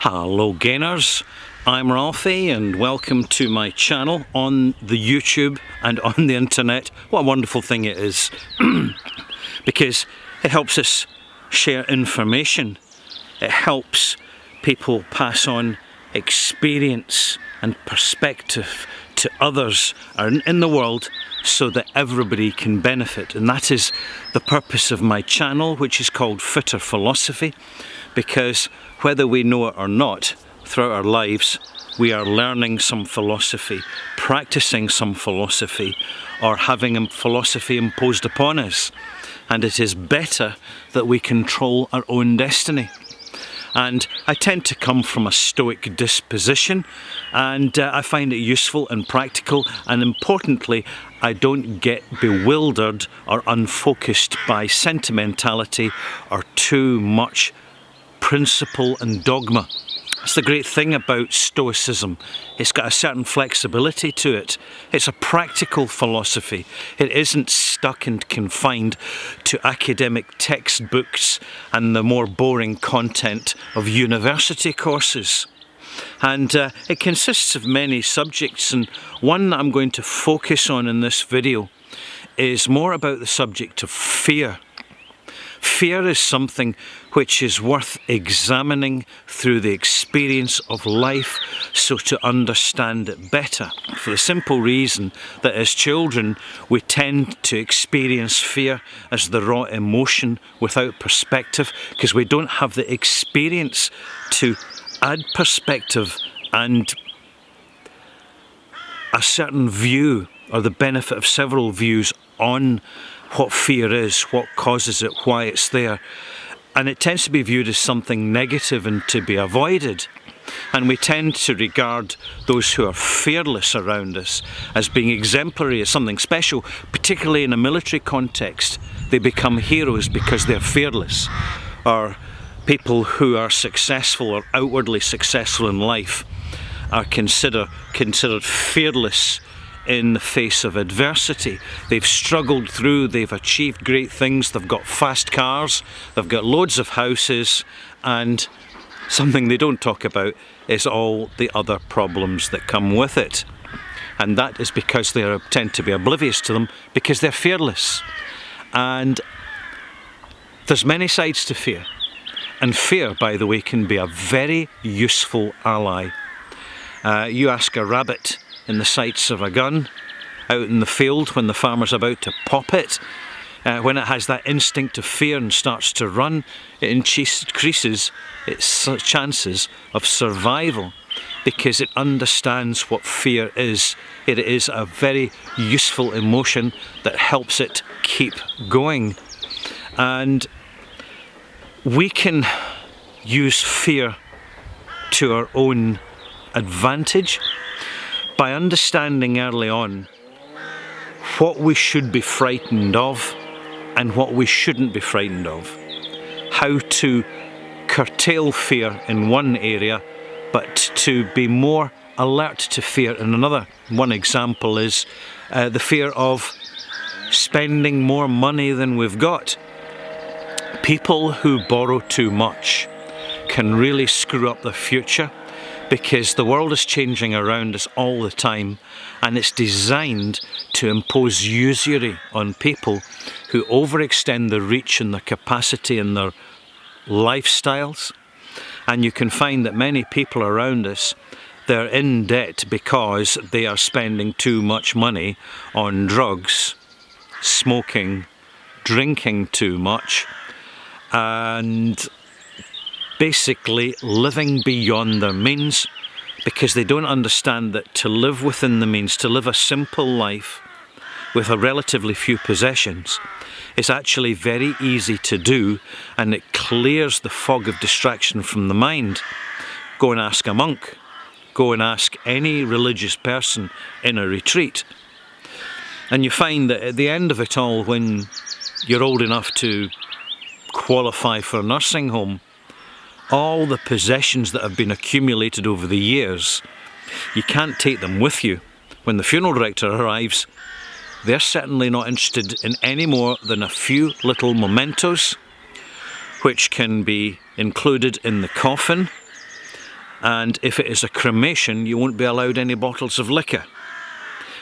Hello gainers, I'm Ralphie and welcome to my channel on the YouTube and on the internet. What a wonderful thing it is because it helps us share information. It helps people pass on experience and perspective to others in the world so that everybody can benefit, and that is the purpose of my channel, which is called Fitter Philosophy, because whether we know it or not, throughout our lives we are learning some philosophy, practicing some philosophy, or having a philosophy imposed upon us, and it is better that we control our own destiny. And I tend to come from a stoic disposition, and I find it useful and practical, and importantly I don't get bewildered or unfocused by sentimentality or too much principle and dogma. That's the great thing about Stoicism. It's got a certain flexibility to it. It's a practical philosophy. It isn't stuck and confined to academic textbooks and the more boring content of university courses. And it consists of many subjects, and one that I'm going to focus on in this video is more about the subject of fear. Fear is something which is worth examining through the experience of life so to understand it better, for the simple reason that as children we tend to experience fear as the raw emotion without perspective, because we don't have the experience to add perspective and a certain view or the benefit of several views on what fear is, what causes it, why it's there. And it tends to be viewed as something negative and to be avoided. And we tend to regard those who are fearless around us as being exemplary, as something special, particularly in a military context. They become heroes because they're fearless. Or people who are successful or outwardly successful in life are considered fearless in the face of adversity. They've struggled through, they've achieved great things, they've got fast cars, they've got loads of houses, and something they don't talk about is all the other problems that come with it. And that is because they tend to be oblivious to them, because they're fearless. And there's many sides to fear. And fear, by the way, can be a very useful ally. You ask a rabbit in the sights of a gun out in the field when the farmer's about to pop it, when it has that instinct of fear and starts to run, it increases its chances of survival because it understands what fear is. It is a very useful emotion that helps it keep going. And we can use fear to our own advantage by understanding early on what we should be frightened of and what we shouldn't be frightened of. How to curtail fear in one area, but to be more alert to fear in another. One example is the fear of spending more money than we've got. People who borrow too much can really screw up their future, because the world is changing around us all the time, and it's designed to impose usury on people who overextend their reach and their capacity and their lifestyles. And you can find that many people around us, they're in debt because they are spending too much money on drugs, smoking, drinking too much, and basically living beyond their means, because they don't understand that to live within the means, to live a simple life with a relatively few possessions, is actually very easy to do, and it clears the fog of distraction from the mind. Go and ask a monk, go and ask any religious person in a retreat, and you find that at the end of it all, when you're old enough to qualify for a nursing home, all the possessions that have been accumulated over the years, you can't take them with you. When the funeral director arrives, they're certainly not interested in any more than a few little mementos which can be included in the coffin And if it is a cremation, you won't be allowed any bottles of liquor.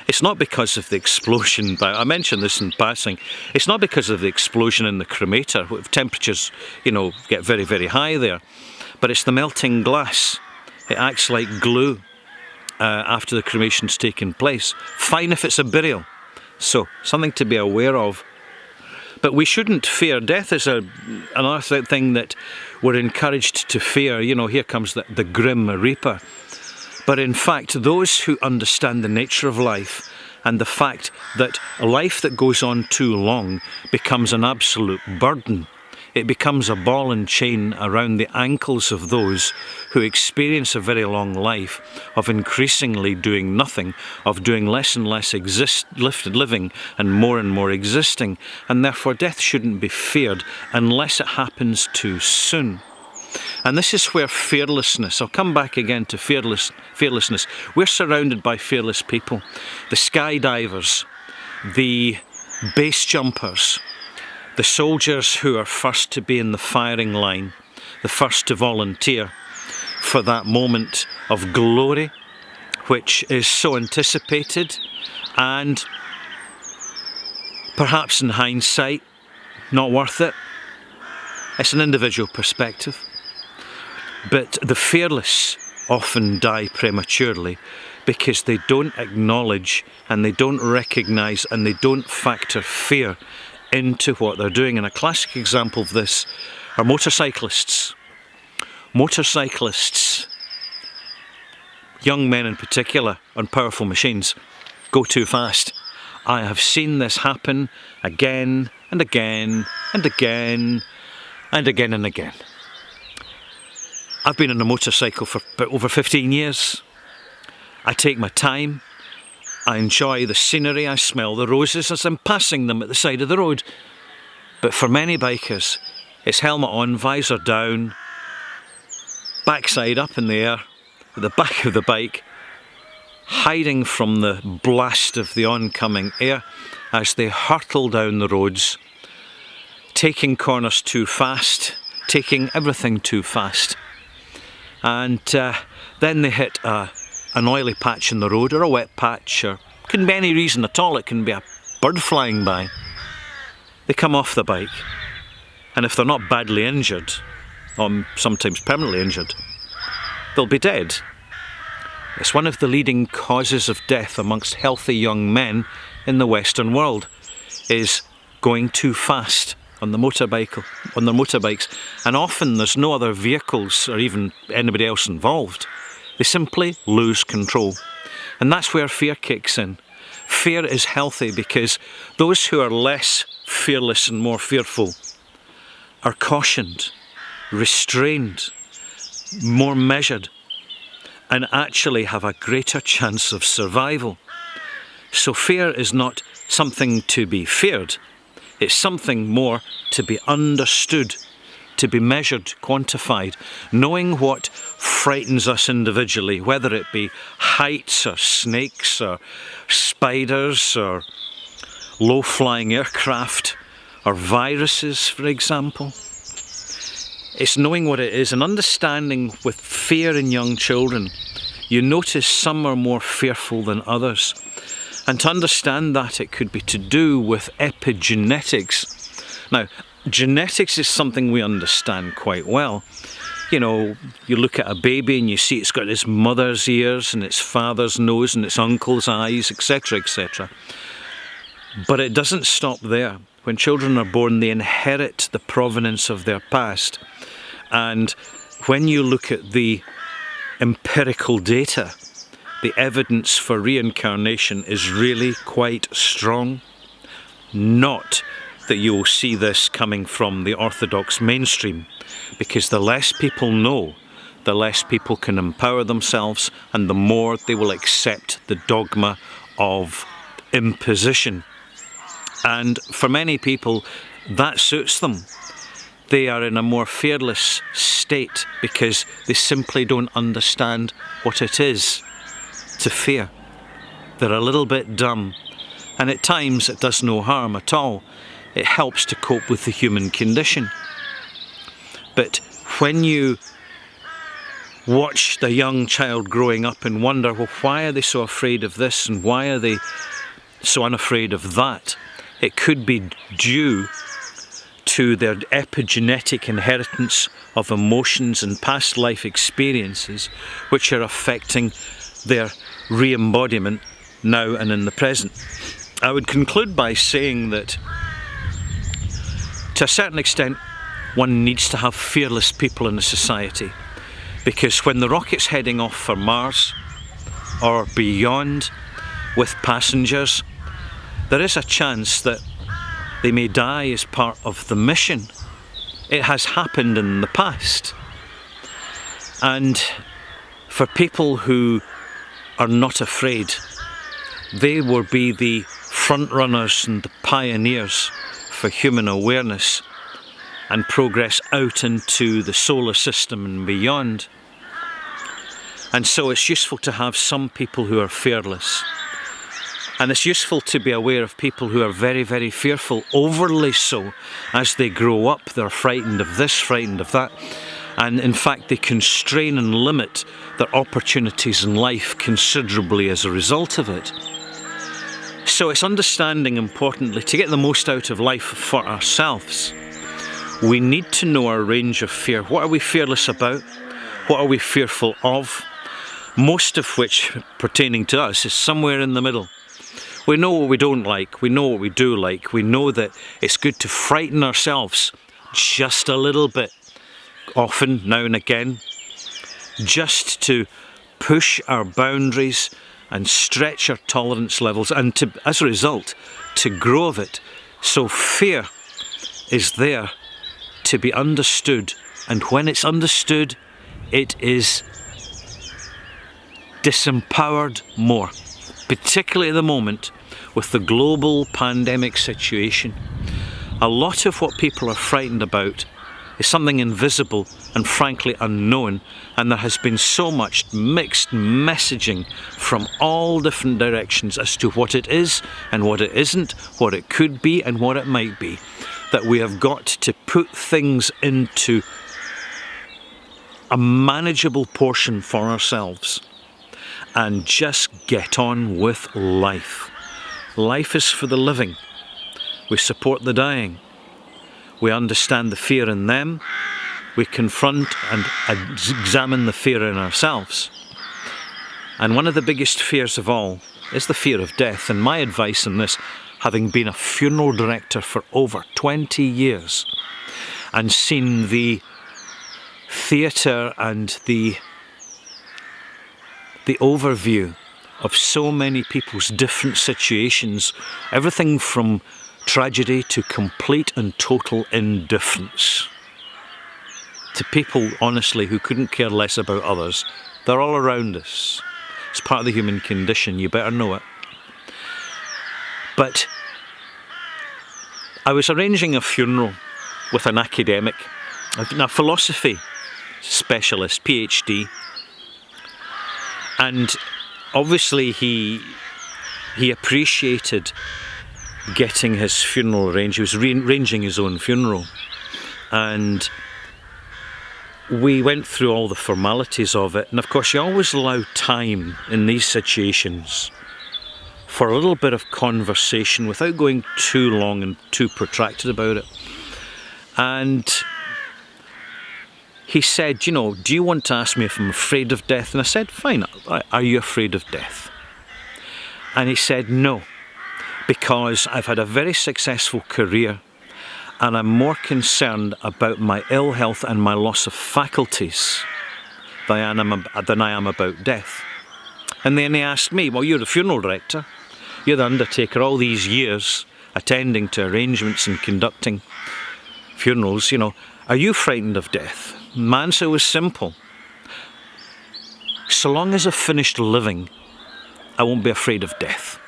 It's not because of the explosion, but I mentioned this in passing, it's not because of the explosion in the cremator. Temperatures, get very, very high there. But it's the melting glass. It acts like glue after the cremation's taken place. Fine if it's a burial. So, something to be aware of. But we shouldn't fear. Death is another thing that we're encouraged to fear. Here comes the grim reaper. But in fact, those who understand the nature of life and the fact that a life that goes on too long becomes an absolute burden, it becomes a ball and chain around the ankles of those who experience a very long life of increasingly doing nothing, of doing less and less living and more existing. And therefore death shouldn't be feared unless it happens too soon. And this is where fearlessness, I'll come back again to fearlessness. We're surrounded by fearless people. The skydivers, the base jumpers, the soldiers who are first to be in the firing line, the first to volunteer for that moment of glory, which is so anticipated and perhaps in hindsight, not worth it. It's an individual perspective. But the fearless often die prematurely because they don't acknowledge and they don't recognise and they don't factor fear into what they're doing. And a classic example of this are motorcyclists. Motorcyclists, young men in particular, on powerful machines, go too fast. I have seen this happen again and again and again and again and again. I've been on a motorcycle for over 15 years. I take my time. I enjoy the scenery. I smell the roses as I'm passing them at the side of the road. But for many bikers, it's helmet on, visor down, backside up in the air, at the back of the bike, hiding from the blast of the oncoming air as they hurtle down the roads, taking corners too fast, taking everything too fast. And then they hit an oily patch in the road or a wet patch, or it can be any reason at all. It can be a bird flying by. They come off the bike, and if they're not badly injured, or sometimes permanently injured, they'll be dead. It's one of the leading causes of death amongst healthy young men in the Western world, is going too fast on their motorbikes, and often there's no other vehicles or even anybody else involved. They simply lose control. And that's where fear kicks in. Fear is healthy because those who are less fearless and more fearful are cautioned, restrained, more measured, and actually have a greater chance of survival. So fear is not something to be feared. It's something more to be understood, to be measured, quantified, knowing what frightens us individually, whether it be heights or snakes or spiders or low-flying aircraft or viruses, for example. It's knowing what it is and understanding with fear in young children. You notice some are more fearful than others. And to understand that, it could be to do with epigenetics. Now, genetics is something we understand quite well. You look at a baby and you see it's got its mother's ears and its father's nose and its uncle's eyes, etc., etc. But it doesn't stop there. When children are born, they inherit the provenance of their past. And when you look at the empirical data, the evidence for reincarnation is really quite strong. Not that you'll see this coming from the orthodox mainstream, because the less people know, the less people can empower themselves, and the more they will accept the dogma of imposition. And for many people, that suits them. They are in a more fearless state because they simply don't understand what it is to fear. They're a little bit dumb, and at times it does no harm at all. It helps to cope with the human condition. But when you watch the young child growing up and wonder, well, why are they so afraid of this and why are they so unafraid of that? It could be due to their epigenetic inheritance of emotions and past life experiences which are affecting their re-embodiment now and in the present. I would conclude by saying that to a certain extent one needs to have fearless people in a society, because when the rocket's heading off for Mars or beyond with passengers, there is a chance that they may die as part of the mission. It has happened in the past. And for people who are not afraid, they will be the front runners and the pioneers for human awareness and progress out into the solar system and beyond. And so it's useful to have some people who are fearless. And it's useful to be aware of people who are very, very fearful, overly so. As they grow up, they're frightened of this, frightened of that. And in fact, they constrain and limit their opportunities in life considerably as a result of it. So it's understanding, importantly, to get the most out of life for ourselves, we need to know our range of fear. What are we fearless about? What are we fearful of? Most of which, pertaining to us, is somewhere in the middle. We know what we don't like, we know what we do like, we know that it's good to frighten ourselves just a little bit, often, now and again, just to push our boundaries and stretch our tolerance levels, and to, as a result, to grow of it. So fear is there to be understood, and when it's understood, it is disempowered more, particularly at the moment with the global pandemic situation. A lot of what people are frightened about is something invisible and frankly unknown, and there has been so much mixed messaging from all different directions as to what it is and what it isn't, what it could be and what it might be, that we have got to put things into a manageable portion for ourselves and just get on with life. Life is for the living. We support the dying. We understand the fear in them. We confront and examine the fear in ourselves. And one of the biggest fears of all is the fear of death. And my advice on this, having been a funeral director for over 20 years and seen the theatre and the overview of so many people's different situations, everything from tragedy to complete and total indifference, to people, honestly, who couldn't care less about others. They're all around us. It's part of the human condition, you better know it. But I was arranging a funeral with an academic, a philosophy specialist, PhD, and obviously he appreciated getting his funeral arranged. He was arranging his own funeral, and we went through all the formalities of it. And of course you always allow time in these situations for a little bit of conversation without going too long and too protracted about it. And he said, you know, do you want to ask me if I'm afraid of death? And I said, fine, are you afraid of death? And he said, no, because I've had a very successful career and I'm more concerned about my ill health and my loss of faculties than I am about death. And then he asked me, well, you're the funeral director, you're the undertaker, all these years attending to arrangements and conducting funerals, you know, are you frightened of death? My answer was simple. So long as I've finished living, I won't be afraid of death.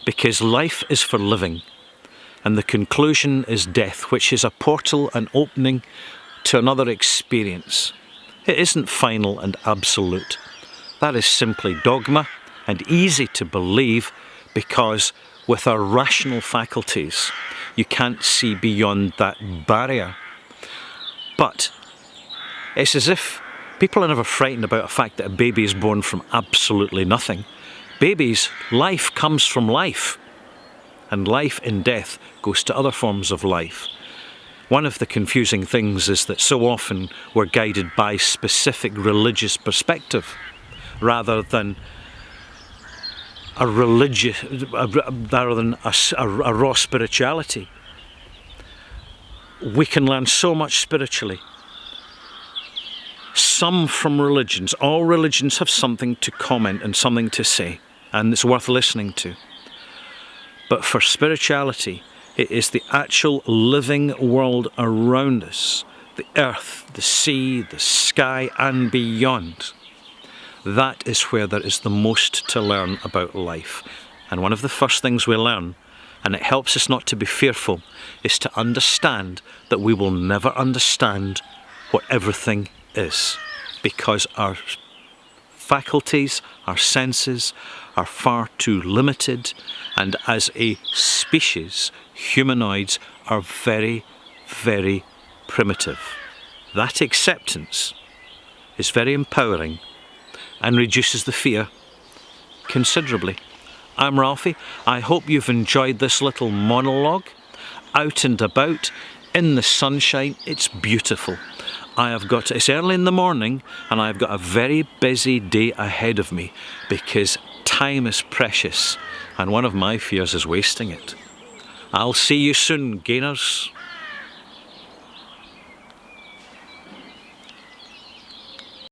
Because life is for living, and the conclusion is death, which is a portal, an opening to another experience. It isn't final and absolute. That is simply dogma and easy to believe, because with our rational faculties, you can't see beyond that barrier. But it's as if People are never frightened about the fact that a baby is born from absolutely nothing. Babies, life comes from life. And life in death goes to other forms of life. One of the confusing things is that so often we're guided by specific religious perspective rather than a raw spirituality. We can learn so much spiritually. Some from religions. All religions have something to comment and something to say, and it's worth listening to. But for spirituality, it is the actual living world around us, the earth, the sea, the sky, and beyond. That is where there is the most to learn about life. And one of the first things we learn, and it helps us not to be fearful, is to understand that we will never understand what everything is, because our faculties, our senses are far too limited, and as a species, humanoids are very, very primitive. That acceptance is very empowering and reduces the fear considerably. I'm Ralphie. I hope you've enjoyed this little monologue. Out and about, in the sunshine, it's beautiful. It's early in the morning and I've got a very busy day ahead of me because time is precious and one of my fears is wasting it. I'll see you soon, gainers.